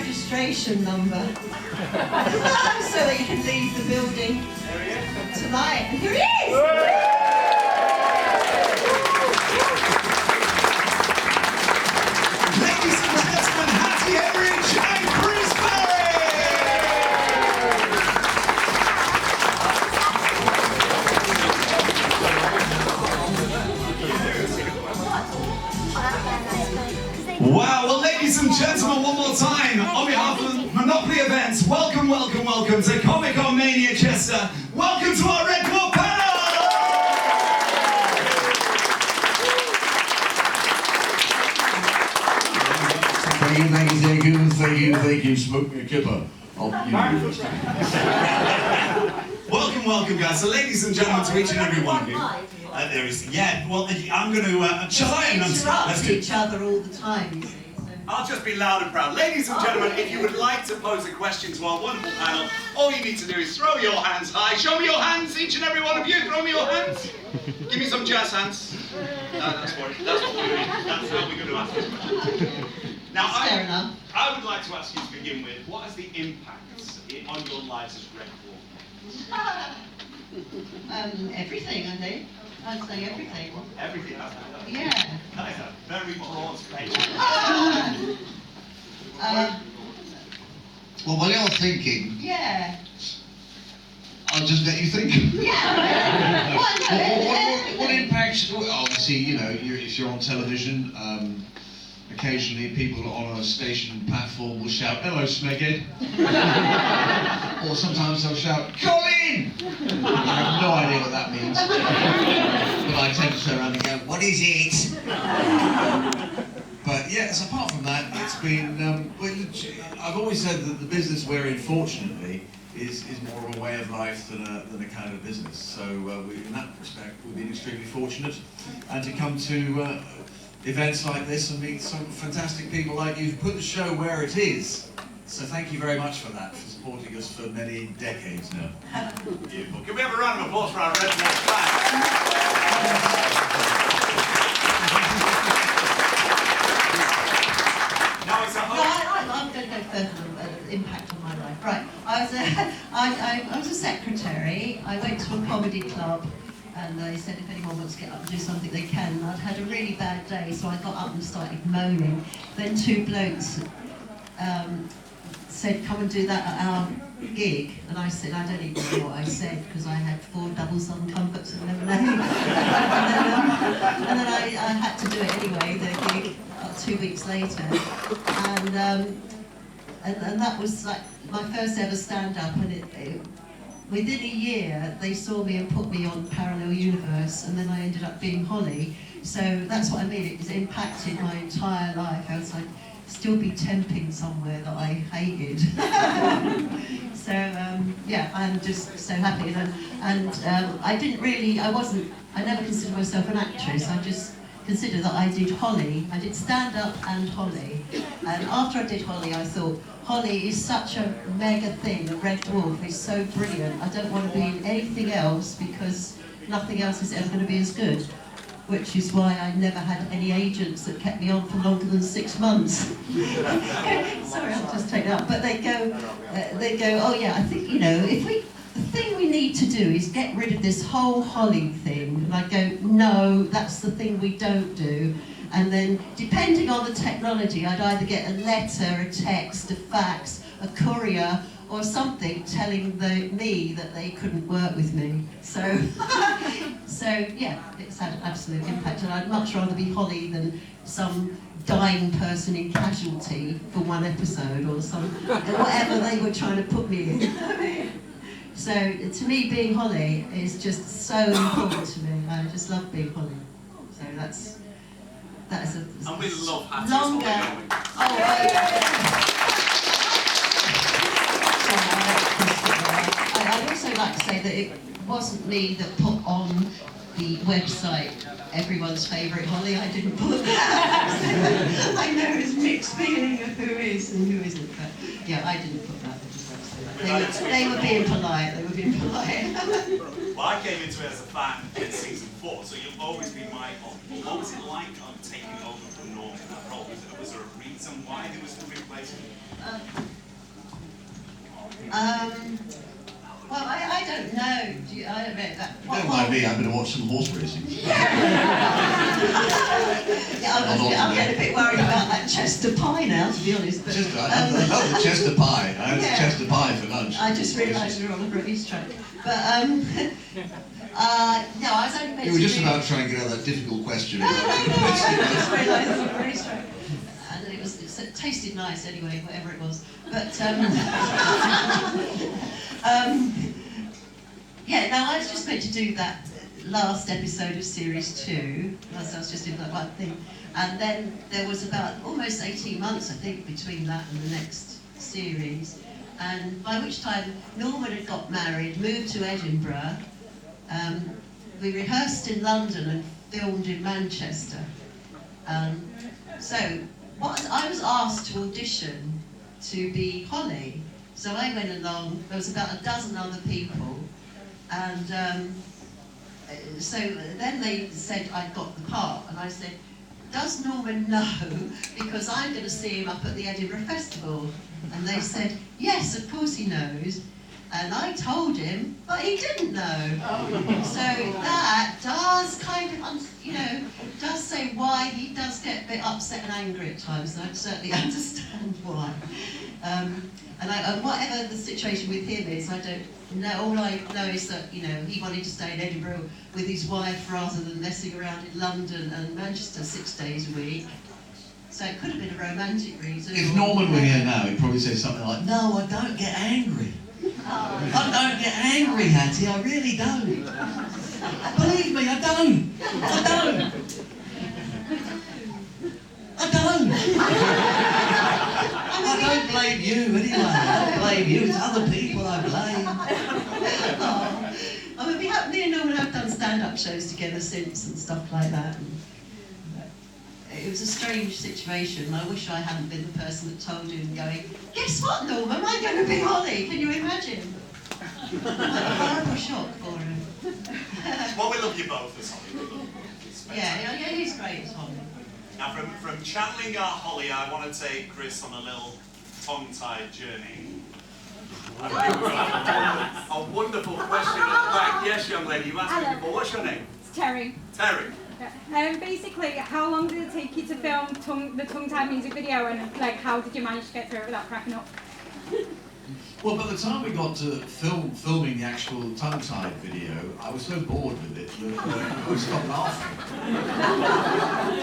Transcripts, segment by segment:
registration number so that you can leave the building tonight. And here he is! Wow, well, ladies and gentlemen, one more time, on behalf of Monopoly Events, welcome, welcome, welcome to Comic-Con Mania Chester. Welcome to our Red Dwarf panel! Thank you, smoke me a kipper. Welcome, welcome, guys. So, ladies and gentlemen, to each and every one of you. There is, yeah, well, I'm going to, shall I interrupt each other all the time, you see. So. I'll just be loud and proud. Ladies and gentlemen, if you would like to pose a question to our wonderful panel, all you need to do is throw your hands high. Show me your hands, each and every one of you. Throw me your hands. Give me some jazz hands. That's what we're doing. That's how we're going to ask this question. Now, I would like to ask you to begin with, what is the impact on your lives as Red Dwarf? Everything, I think. I'd say everything. Everything, yeah. That is a very broad spectrum. Well, while you're thinking, yeah. I'll just let you think. Yeah. What impacts? Obviously, you know, if you're on television, occasionally people on a station platform will shout, "Hello, Smeghead," or sometimes they'll shout, "Colin!" I have no idea what that means, but I tend to turn around and go, "What is it?" But yes, apart from that, it's been. I've always said that the business we're in, fortunately, is more of a way of life than a kind of business. So in that respect, we've been extremely fortunate, and to come to events like this and meet some fantastic people like you who put the show where it is. So thank you very much for that, for supporting us for many decades now. Beautiful. Can we have a round of applause for our Red Dwarf fans? Now it's I'm going to go further than the impact on my life. Right, I was a secretary. I went to a comedy club. And they said if anyone wants to get up and do something, they can. And I'd had a really bad day, so I got up and started moaning. Then two blokes said, "Come and do that at our gig." And I said, I don't even know what I said, because I had 4 double Southern Comforts and lemonade. and then I had to do it anyway, the gig, 2 weeks later. And that was like my first ever stand-up, and within a year, they saw me and put me on Parallel Universe, and then I ended up being Holly. So that's what I mean, it has impacted my entire life. I was like, still be temping somewhere that I hated. So, yeah, I'm just so happy. I never considered myself an actress. I just considered that I did Holly. I did stand-up and Holly. And after I did Holly, I thought, Holly is such a mega thing. A Red Dwarf is so brilliant. I don't want to be in anything else, because nothing else is ever going to be as good. Which is why I never had any agents that kept me on for longer than 6 months. Sorry, I'll just take that. But they go, oh yeah, I think, you know, the thing we need to do is get rid of this whole Holly thing. And I go, no, that's the thing we don't do. And then, depending on the technology, I'd either get a letter, a text, a fax, a courier, or something telling me that they couldn't work with me. So, yeah, it's had an absolute impact. And I'd much rather be Holly than some dying person in Casualty for 1 episode, or whatever they were trying to put me in. So, to me, being Holly is just so important to me. I just love being Holly. So that is a and we love Hattie's longer. I'd also like to say that it wasn't me that put on the website everyone's favourite Holly. I didn't put that. I know there's mixed feeling of who is and who isn't, but yeah, I didn't put that on the website. They were being polite. Well, I came into it as a fan in season 4. before, so you'll always be my uncle. What was it like taking over from Norm in that role? Was there a reason why he was to replace him? Well, I don't know. I don't know that. Don't mind me, I'm going to watch some horse racing. I'm getting a bit worried about that Chester pie now, to be honest. But, I love the Chester pie. I had Chester pie for lunch. I just realised we were on the British track. But, no, I was only meant You were just about trying to get out that difficult question about I just realised it was a British track. And it tasted nice anyway, whatever it was. But, yeah, no, I was just meant to do that last episode of series 2. I was just doing that one thing. And then there was about almost 18 months, I think, between that and the next series. And by which time Norman had got married, moved to Edinburgh. We rehearsed in London and filmed in Manchester. So I was asked to audition to be Holly. So I went along, there was about a dozen other people, and so then they said I'd got the part, and I said, does Norman know? Because I'm going to see him up at the Edinburgh Festival. And they said, yes, of course he knows. And I told him, but he didn't know. So that does kind of, does say why he does get a bit upset and angry at times, and I certainly understand why. And whatever the situation with him is, I don't know. All I know is that, he wanted to stay in Edinburgh with his wife rather than messing around in London and Manchester 6 days a week. So it could have been a romantic reason. If Norman were here now, he'd probably say something like, no, I don't get angry. I don't get angry, Hattie, I really don't. Believe me, I don't. I don't. I don't blame you anyway. I don't blame you. It's other people I blame. Me and Norman have done stand-up shows together since and stuff like that. And it was a strange situation. I wish I hadn't been the person that told him, going, guess what, Norman? I'm going to be Holly. Can you imagine? A horrible shock for him. Well, we love you both as Holly. Yeah, he's great as Holly. Now, from channeling our Holly, I want to take Chris on a little tongue-tied journey. I think we've got a wonderful question at the back. Yes, young lady, you asked me before. What's your name? It's Terry. Terry. Basically, how long did it take you to film the tongue-tied music video, and how did you manage to get through it without cracking up? Well, by the time we got to filming the actual tongue-tied video, I was so bored with it that I stopped laughing.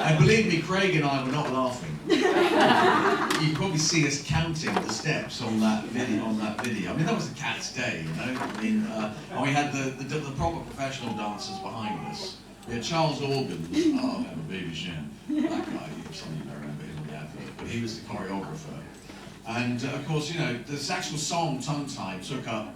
And believe me, Craig and I were not laughing. You can probably see us counting the steps on that video. I mean, that was a cat's day, and we had the proper professional dancers behind us. We had Charles Organ, I'm a baby Shan, that guy, some of you may remember him on the advert, but he was the choreographer. And of course, this actual song, Tongue Tied, took up,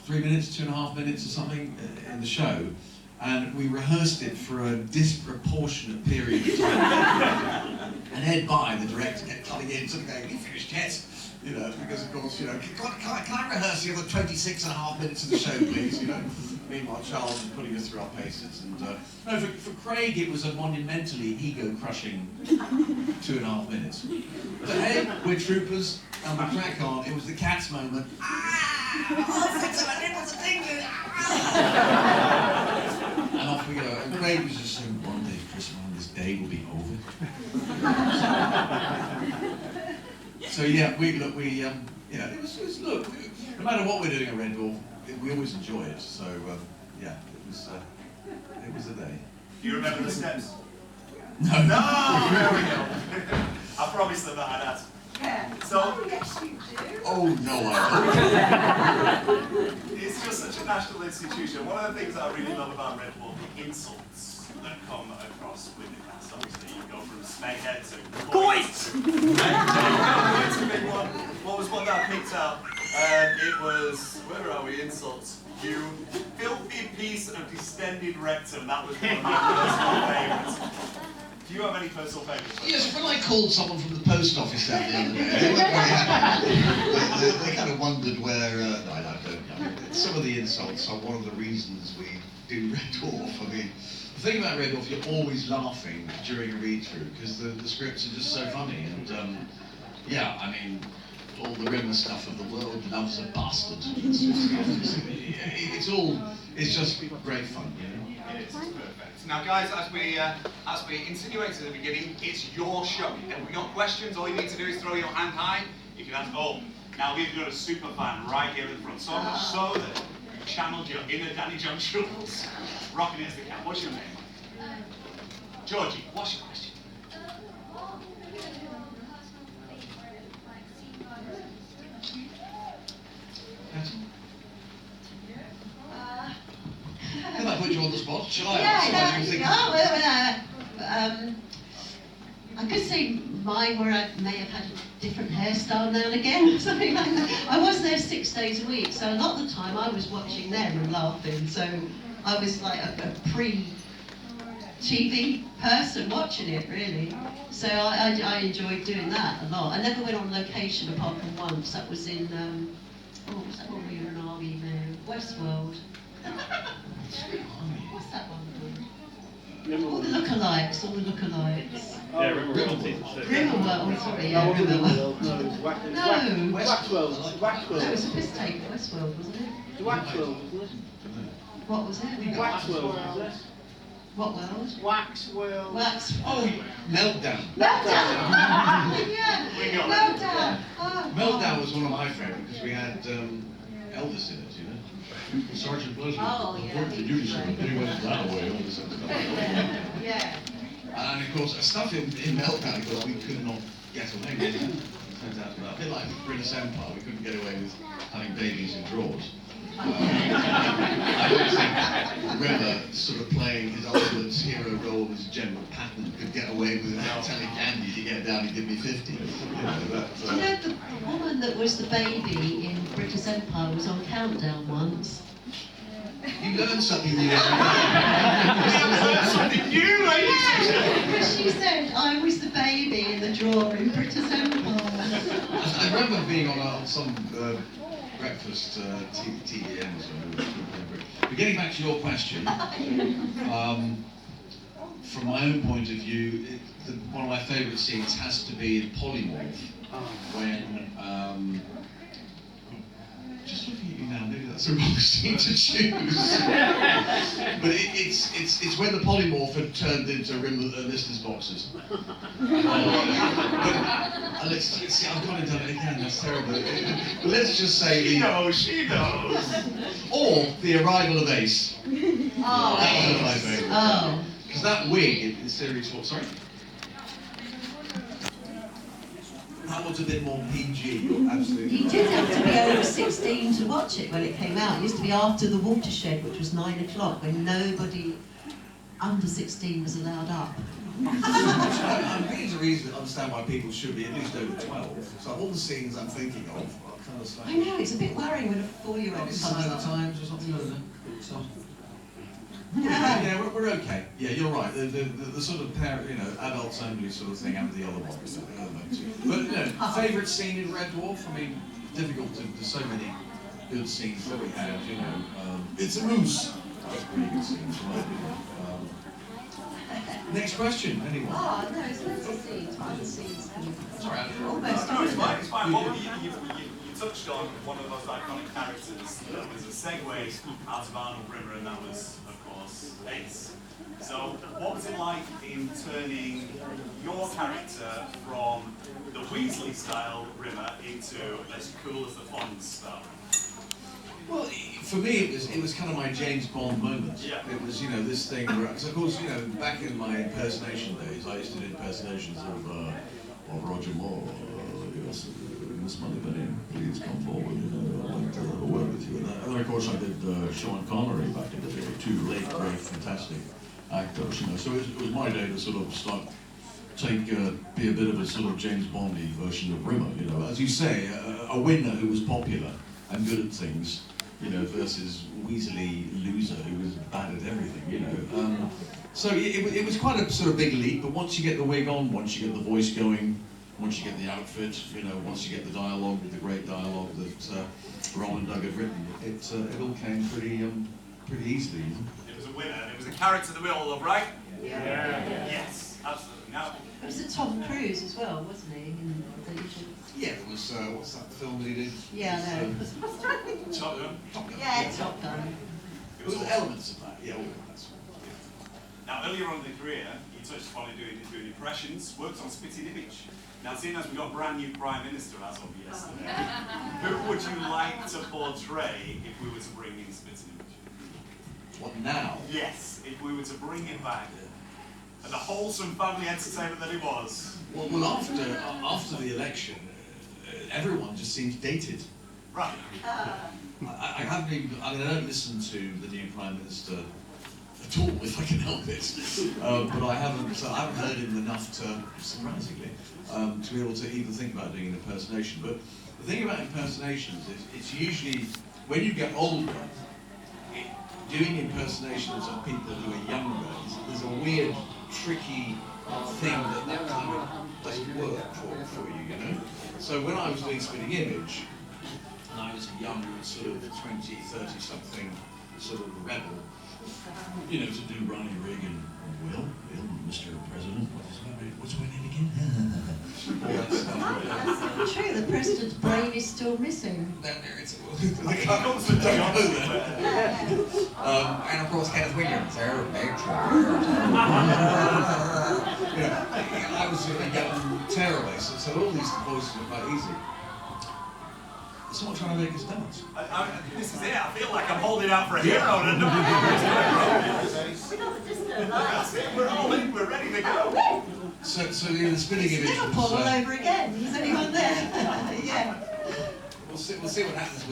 3 minutes, 2.5 minutes or something in the show. And we rehearsed it for a disproportionate period of time. And Ed Bye, the director, kept coming in, sort of going, you finished yet? Because of course, can I rehearse the other 26.5 minutes of the show, please? Meanwhile, Charles was putting us through our paces. And no, for Craig, it was a monumentally ego-crushing 2.5 minutes. But hey, we're troopers, and we crack on. It was the cat's moment. And off we go. And Craig was just saying, one day, Chris, this day will be over. So yeah, no matter what we're doing at Red Dwarf, we always enjoy it. So yeah, it was a day. Do you remember the steps? No. No, there we go. I promised them that I'd ask. Yeah. So, yes, you do. Oh no, I don't. It's just such a national institution. One of the things that I really love about Red Dwarf, the insults that come across with the cast. Obviously, you go from Smeghead to Coit! It's a big one. What was one that I picked out? It was, where are we? Insults. You filthy piece of distended rectum. That was one of my personal favourites. Do you have any personal favourites? Yes, when I called someone from the post office out the other day, they weren't very happy. They kind of wondered where. No, I don't know. It's some of the insults are one of the reasons we do Red Dwarf. I mean, the thing about Red Dwarf, you're always laughing during a read-through because the scripts are just so funny. And yeah, I mean, all the Rimmer stuff of the world loves a bastard. It's just great fun, you know. It is perfect. Now, guys, as we insinuated at the beginning, it's your show. If we got questions, all you need to do is throw your hand high. You can ask. Oh, now we've got a super fan right here in the front. So much so that you channeled your inner Danny John Schultz. Rocking it as the cat. What's your name? Georgie, what's your question? Can I put you on the spot? Shall I? I could say mine where I may have had a different hairstyle now and again, something like that. I was there 6 days a week, so a lot of the time I was watching them and laughing, so I was like a pre-TV person watching it, really. So I enjoyed doing that a lot. I never went on location apart from once. That was in, what was that one where you were in an army now? Westworld. What's that one called? All the lookalikes, all the lookalikes. Yeah, Rimmerworld season 6. Rimmerworld, sorry, yeah, Rimmerworld. No, it's No, Waxworld. no, it was a piss take, Westworld, wasn't it? It's Waxworld, wasn't it? What was it? Waxworld, wasn't it? What world? Waxworld. Wax. Oh, Meltdown. Meltdown! Yeah, Meltdown! Oh, Meltdown was one of my favourites because we had Elvis in it, you know. Sergeant Blizzard. Oh, yeah. What did you do? He went that way, all this other stuff. Yeah. And of course, stuff in Meltdown, of course, we could not get away with. It turns out to be a bit like British Empire, we couldn't get away with having babies in drawers. I don't think Rimmer, sort of playing his ultimate hero role as General Patton, could get away with telling Andy to get down and give me 50. You know, Do you know the woman that was the baby in British Empire was on Countdown once? You learn something new every day. We have learned something new, ladies and gentlemen. Because she said, I was the baby in the drawer in British Empire. I remember being on some breakfast TVMs. But getting back to your question, from my own point of view, one of my favourite scenes has to be in Polymorph, when, just looking at you now, maybe that's the wrong scene to choose. But it's when the polymorph had turned into listeners' boxes. Let's see, I've got it done again, that's terrible. But let's just say She knows. Or the arrival of Ace. Oh, That was my favourite. Oh. Because that wig in series 4, sorry? That was a bit more PG, you're absolutely You right. did have to be over 16 to watch it when it came out. It used to be after the Watershed, which was 9 o'clock, when nobody under 16 was allowed up. I think there's a reason to understand why people should be at least over 12. So all the scenes I'm thinking of are kind of I know, it's a bit worrying when a 4-year-old comes Sign of the up. Times or something, I don't know. Yeah, we're okay. Yeah, you're right. The sort of parent, adults only sort of thing out of the other ones. But favourite scene in Red Dwarf? I mean, difficult to. There's so many good scenes that we have. It's a moose. That's a pretty good scene. Next question, anyone? Oh, no, it's loads of scenes. One scenes. Sorry, Andrew. Almost No, it's fine, it's fine. Well, Yeah. you touched on one of the most iconic characters that was a segue out of Arnold Rimmer, and that was, of course, Ace. So, what was it like in turning your character from the Weasley-style Rimmer into as cool as the Fonz style? Well, for me, it was kind of my James Bond moment. Yeah. It was, this thing where, because of course, back in my impersonation days, I used to do impersonations of Roger Moore. Yes, Miss Moneypenny, please come forward. I'd like to have a word with you. And then, of course, I did Sean Connery back in the day. Two late, great, fantastic actors. So it was my day to sort of be a bit of a sort of James Bondy version of Rimmer. As you say, a winner who was popular and good at things, versus Weasley loser who was bad at everything. So it was quite a sort of big leap, but once you get the wig on, once you get the voice going, once you get the outfit, you know, once you get the dialogue with the great dialogue that Ron and Doug have written, it all came pretty easily. You know? It was a winner. It was a character that we all love, right? Yeah. Yes, absolutely. Now, It was a Tom Cruise as well, wasn't he? Yeah, it was, what's that film that he did? Yeah, I know. Top Gun. Yeah, Top Gun. It There was was awesome. elements of that, yeah, all that's Now, earlier on in the career, you touched upon it doing impressions, worked on spitting image. Now, seeing as we've got a brand new Prime Minister as of yesterday, who would you like to portray if we were to bring in spitting image? What now? Yes, if we were to bring him back. And the wholesome family entertainment that it was. Well, after the election, everyone just seems dated. Right. I haven't even, I mean, I don't listen to the new Prime Minister at all, if I can help it. But I haven't heard him enough to, surprisingly, to be able to even think about doing an impersonation. But the thing about impersonations is, it's usually, when you get older, doing impersonations of people who are younger, there's a weird, tricky thing that kind of doesn't work for you, you know? So when I was doing Spitting Image, and I was a young, sort of 20, 30 something sort of rebel, you know, to do Ronnie Reagan, Will, Mr. President, what's my name again? All that stuff. True, the president's brain is still missing. And of course, Kenneth Williams, there, I was a young terror, so all these voices were quite easy. It's not trying to make us dance. This is it. I feel like I'm holding out for a hero. That's it. We're all in. We're ready to go. So the Spitting Image Liverpool was, all over again. Is anyone there? Yeah. we'll see what happens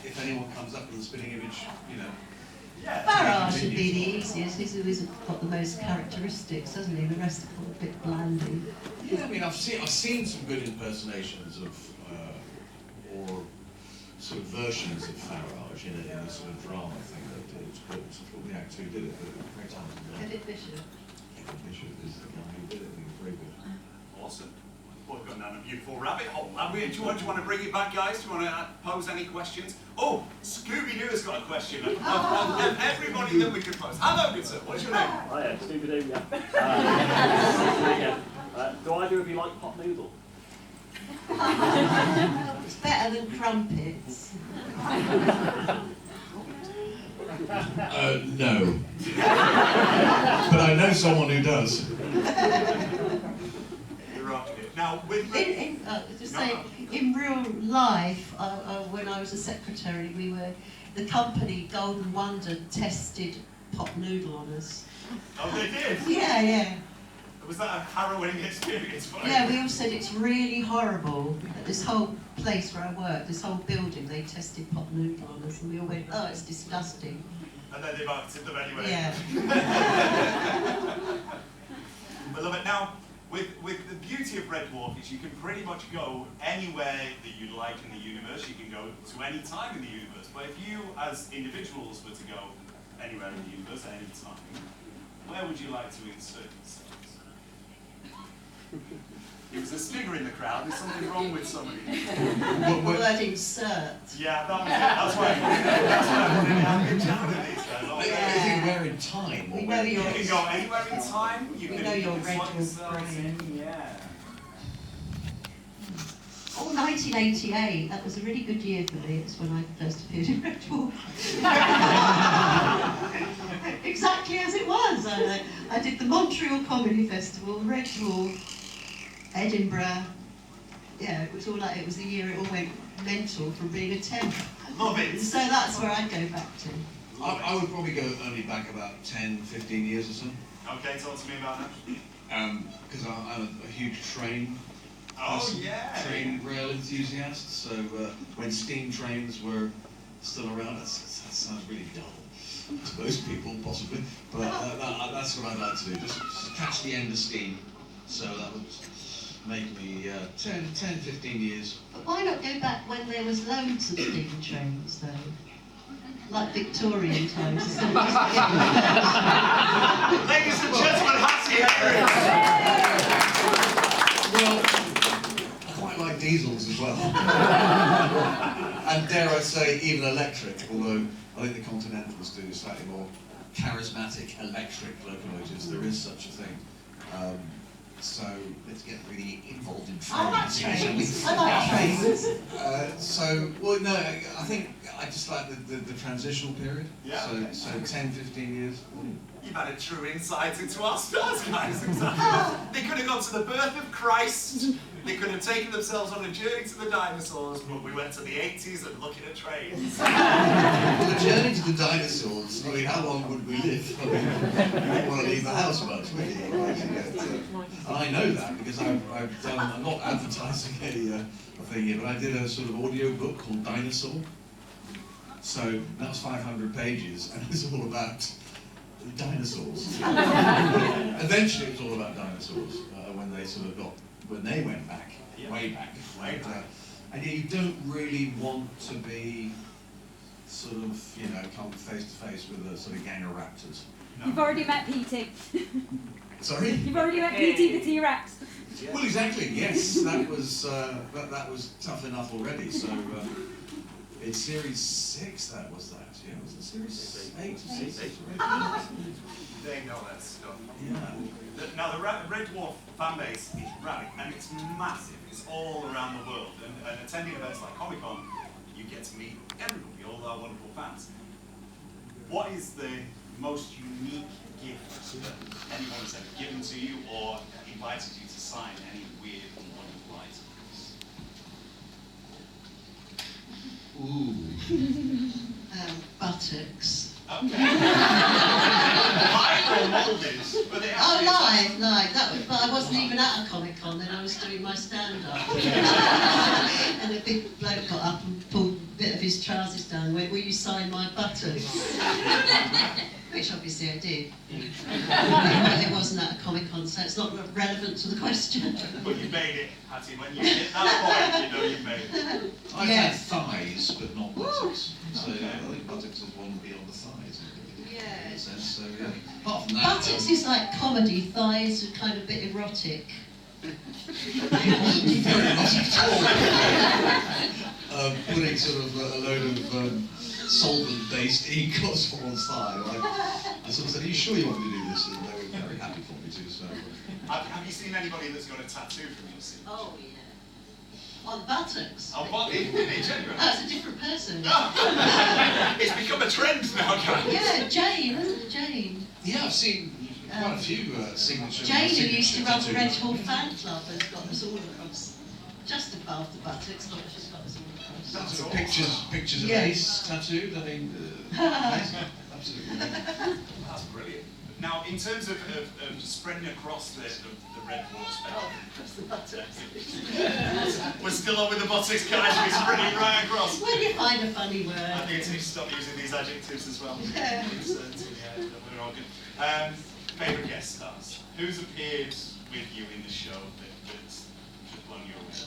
if anyone comes up with a Spitting Image, you know. Farage would be the easiest. He's always got the most characteristics, hasn't he? The rest are all a bit blandy. Yeah, I mean, I've seen some good impersonations of, or sort of versions of Farage in a sort of drama thing that it's called the actor who did it, but very talented. Edith Bishop. Edith Bishop is the guy who did it. I think it's very good. Awesome. Well, we've gone down a beautiful rabbit hole. Do you want to bring it back, guys? Do you want to pose any questions? Oh, Scooby-Doo has got a question of everybody that we could pose. Hello, good sir. What's your name? Hi, Scooby-Doo, yeah. Do I do if you like pot noodle? It's better than crumpets. No. But I know someone who does. You're right. Now, with in real life, when I was a secretary, the company Golden Wonder tested pot noodle on us. Oh, they did? Yeah. Was that a harrowing experience for you? Yeah, we all said it's really horrible. At this whole place where I work, this whole building, they tested pot noodle on us, and we all went, oh, it's disgusting. And then they've acted them anyway. Yeah. I love it. Now, with the beauty of Red Dwarf is you can pretty much go anywhere that you like in the universe. You can go to any time in the universe. But if you, as individuals, were to go anywhere in the universe at any time, where would you like to insert yourselves? It was a snigger in the crowd. There's something wrong with somebody. The word insert. Yeah, that was it. That's why I put it out in chat with these guys. I think where in time. We know You you're. can go anywhere in time. You We can, know you you're can Red slot Dwarf yourselves brain. in. Yeah. Oh, 1988. That was a really good year for me. It's when I first appeared in Red Dwarf. Exactly as it was. I did the Montreal Comedy Festival, Red Dwarf, Edinburgh. Yeah, it was all like, it was the year it all went mental from being a temp. Love it. So that's where I'd go back to. I would probably go only back about 10, 15 years or so. Okay, talk to me about that. Because I'm a huge train Oh, yeah. train rail enthusiast, so when steam trains were still around, that sounds really dull to most people, possibly, but that's what I'd like to do, just catch the end of steam, so that would make me 10, 15 years. But why not go back when there was loads of steam trains, though? Like Victorian times. Instead of just Ladies and gentlemen, Hattie Harris. Well, diesels as well. And dare I say, even electric, although I think the Continentals do slightly more charismatic electric locomotives. There is such a thing. So let's get really involved in trains. I like trains. I like trains. Well, no, I think I just like the transitional period. Yeah. So 10, 15 years. You've had a true insight into our stars, guys. Exactly. They could have gone to the birth of Christ. They could have taken themselves on a journey to the dinosaurs, but we went to the 80s and looking at trains. Well, the journey to the dinosaurs, I mean, how long would we live? I mean, you wouldn't want to leave the house much, would you? And I know that because I've done, I'm not advertising a thing here, but I did a sort of audio book called Dinosaur. So that was 500 pages, and it was all about dinosaurs. Eventually it was all about dinosaurs, when they sort of when they went back, way back. And yet you don't really want to be sort of, come face to face with a sort of gang of raptors. No. You've already met PT. Sorry? You've already met PT the T-Rex. Well, exactly, yes. That was tough enough already. So in Series 6 that was that. Yeah, was it Series 8? They know that stuff. Yeah. Now the Red Dwarf fan base is radical and it's massive. It's all around the world. And attending events like Comic-Con, you get to meet everybody, all our wonderful fans. What is the most unique gift that anyone has ever given to you or invited you to sign? Any weird and wonderful items? Ooh. Buttocks. Okay. Live or molded? But they Oh, actually live. But I wasn't even at a Comic-Con then, I was doing my stand-up. And a big bloke got up and pulled a bit of his trousers down and went, "Will you sign my buttocks?" Which obviously I did. It wasn't at a Comic-Con, so it's not relevant to the question. But you made it, Hattie. When you hit that point, you know you've made it. I've Yeah. had thighs, but not buttocks. So I think buttocks is one beyond the thighs. Yeah. So yeah. Apart from that, Buttocks is like comedy, thighs are kind of a bit erotic. very not at all. Putting sort of a load of solvent-based ink on someone's thigh. I sort of said, "Are you sure you want me to do this?" And they were very happy for me to. So. Have you seen anybody that's got a tattoo from your scene? Oh, yeah. On buttocks. Oh, what? Genuinely? Oh, it's a different person. It's become a trend now, guys. Yeah, Jane, isn't it? Jane. Yeah, I've seen quite a few signatures. Jane, who used to run the Red Hall fan club, has got us all across, just above the buttocks, but she's got us all across. That's sort of pictures of Yeah. Ace tattooed. I mean, amazing. Absolutely amazing. That's brilliant. Now, in terms of spreading across the Red Dwarf spectrum, Across the buttocks. we're still on with the buttocks, guys. We're spreading right across. When you find a funny I word. think it's need to stop using these adjectives as well. Yeah. We're all good. Favourite guest stars. Who's appeared with you in the show that's blown you away?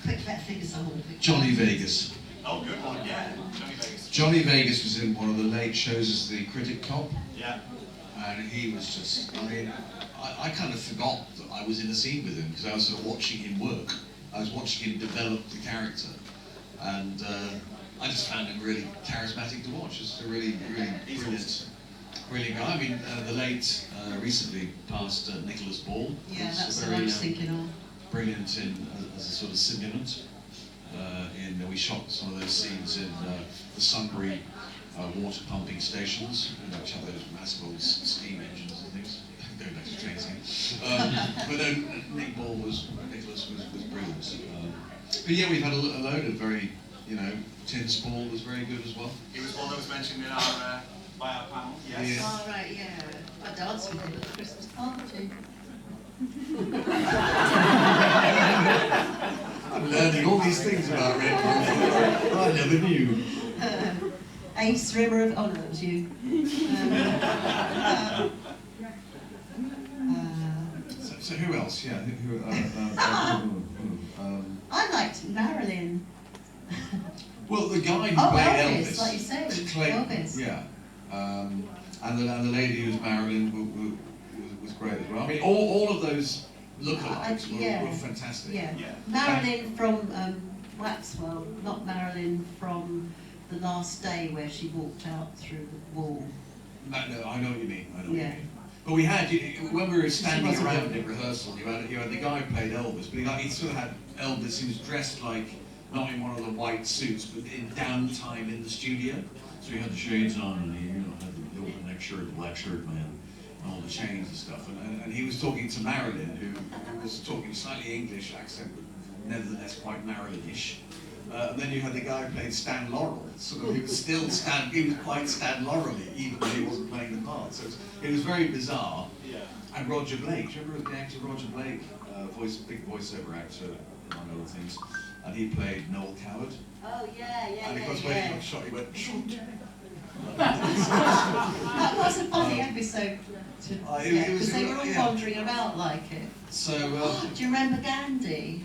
Quick, better think of someone. Johnny Vegas. Oh, good one, yeah. Johnny Vegas. Johnny Vegas was in one of the late shows as the critic cop, Yeah. and he was just, I mean, I kind of forgot that I was in a scene with him because I was sort of watching him work. I was watching him develop the character, and I just found him really charismatic to watch. Just a really brilliant guy. I mean, the late, recently passed Nicholas Ball. Yeah, who's that's what very, I was thinking of. brilliant as a sort of simulant. We shot some of those scenes in the Sunbury water pumping stations, which have those massive old steam engines and things. Going back to trains again. But no, Nicholas was brilliant. But yeah, we've had a load of very, Tim Spall was very good as well. He was one that was mentioned in our by our panel. Yes. Yeah. Oh, right, yeah. I danced with him at the Christmas party. I'm learning all these things about Red Dwarf. I never knew. Ace Rimmer of... Oh, no, that was you. So who else? Yeah. I liked Marilyn. Well, the guy who Oh, played Elvis, Elvis, like you said, Elvis. Elvis. Yeah. And the lady who was Marilyn was great as well. I mean, all of those lookalikes Yeah. were fantastic. Yeah. Yeah. Marilyn from Waxwell, not Marilyn from The Last Day where she walked out through the wall. No, I know what you mean. I know what you Yeah. mean. But we had, when we were standing wasn't around good. in rehearsal, you had the guy who played Elvis, but he sort of had Elvis, he was dressed like, not in one of the white suits, but in downtime in the studio. So he had the shades on, and he had the neck shirt, the black shirt, man, and all the chains and stuff. And he was talking to Marilyn, who was talking slightly English accent, but nevertheless quite Marilyn-ish. And then you had the guy who played Stan Laurel. Sort of, he was quite Stan Laurel-y, even though he wasn't playing the part. So it was very bizarre. Yeah. And Roger Blake, do you remember the actor Roger Blake? Big voiceover actor, among other things. And he played Noel Coward. Oh yeah, And of course, when he got shot, he went, shoot. That was a funny episode. Because they were all yeah. wandering about like it. So, Do you remember Gandhi?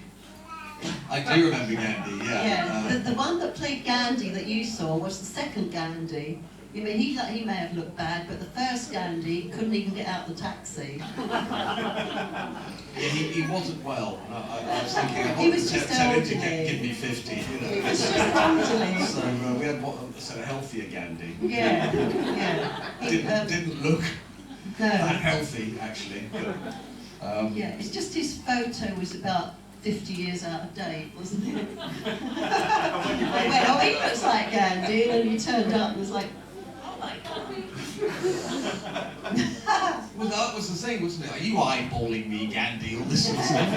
I do remember Gandhi, yeah. Yeah, the one that played Gandhi that you saw was the second Gandhi. I mean, he may have looked bad, but the first Gandhi couldn't even get out the taxi. Yeah, he wasn't well. I was thinking, He was just tell him to elderly. give me 50, you know. He was just elderly. So we had a healthier Gandhi. Yeah, yeah. He, Didn't look that no, healthy, actually. But, yeah, it's just his photo was about 50 years out of date, wasn't it? They went, oh, he looks like Gandhi, and then he turned up and was like, oh my God. Well, that was the thing, wasn't it? Are you eyeballing me, Gandhi? All this sort of stuff.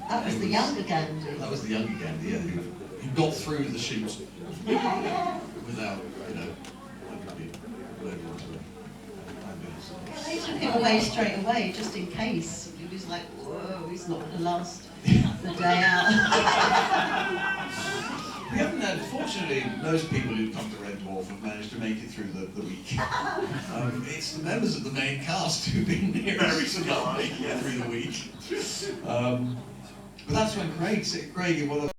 That was the younger Gandhi. That was the younger Gandhi, yeah, who got through the shoot without, They took him away straight away, just in case. He was like, whoa, he's not going to last the day out. We haven't had, fortunately, most people who've come to Red Dwarf have managed to make it through the week. It's the members of the main cast who've been near us to not making it through the week. But that's when Craig, what